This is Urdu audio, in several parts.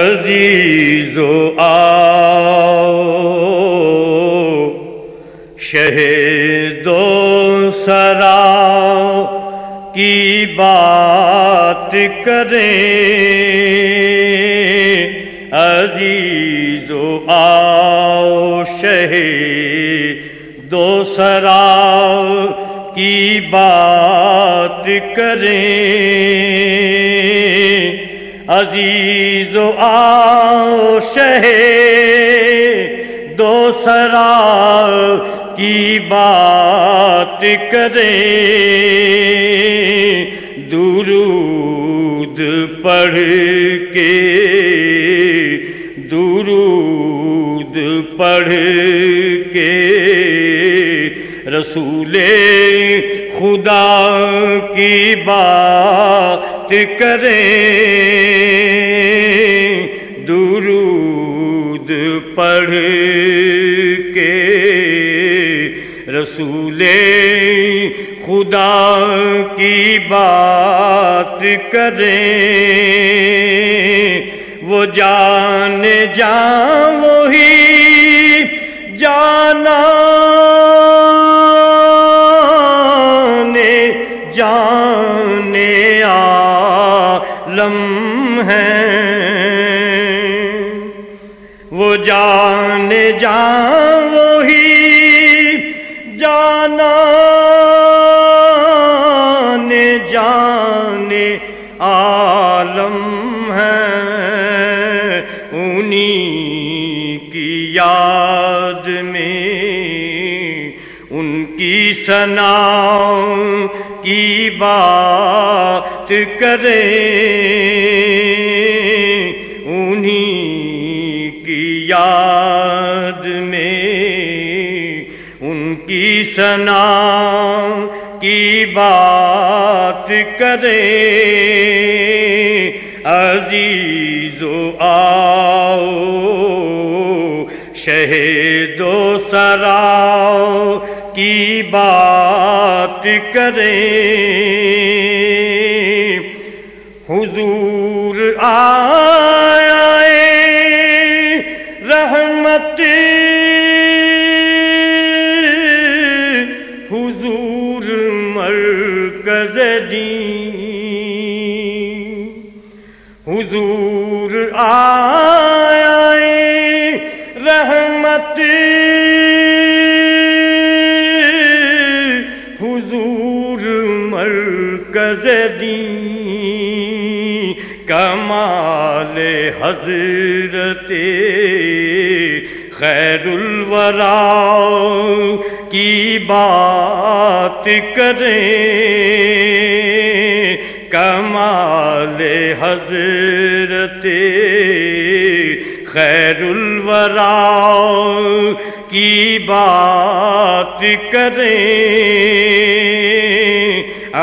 عزیزو آؤ شہیدو سرا کی بات کریں، عزیزو آؤ شہیدو سرا کی بات کریں، عزیزو آؤ شہیدو سرا کی بات کریں، درود پڑھ کے درود پڑھ کے رسول خدا کی بات کریں، درود پڑھ کے رسول خدا کی بات کریں، وہ جان جان وہی جانا جانے عالم ہیں، وہ جان جان وہی جانا جانے عالم ہیں، انہی کی یاد میں ان کی ثنا کی بات کریں، انہی کی یاد میں ان کی ثنا کی بات کریں، عزیزو آؤ شہیدو سرا کی بات کریں، حضور آئے رحمت، حضور مرکز دین، حضور آئے رحمت، حضور مرکز دین، کمال حضرت خیر الورا کی بات کریں، کمال حضرت خیر الورا کی بات کریں،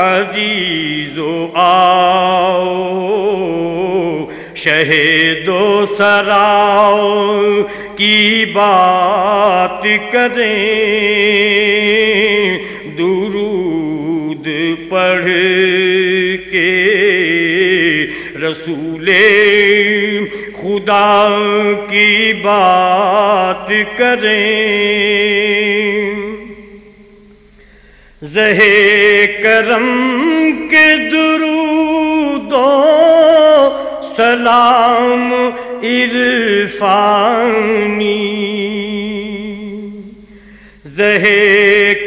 عزیزو آؤ شہیدو سرا کی بات کریں، درود پڑھ کے رسول خدا کی بات کریں، زہ کرم کے درود و سلام عرفانی، زہ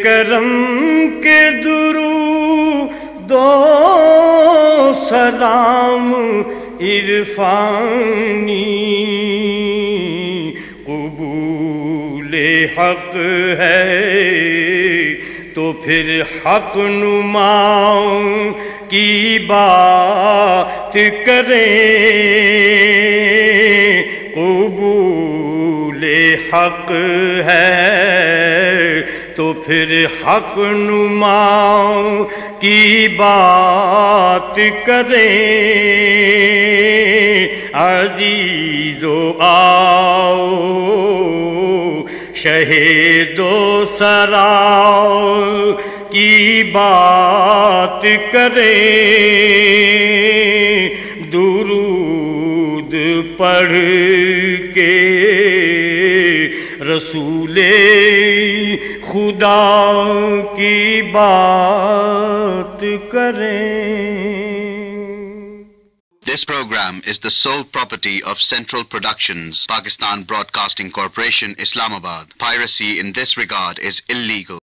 کرم کے درود و سلام عرفانی، قبول حق ہے تو پھر حق نماؤں کی بات کریں، قبول حق ہے تو پھر حق نماؤں کی بات کریں، عزیزو آؤ شہیدو سرا کی بات کریں، درود پڑھ کے رسول خدا کی بات کریں. This program is the sole property of Central Productions, Pakistan Broadcasting Corporation, Islamabad. Piracy in this regard is illegal.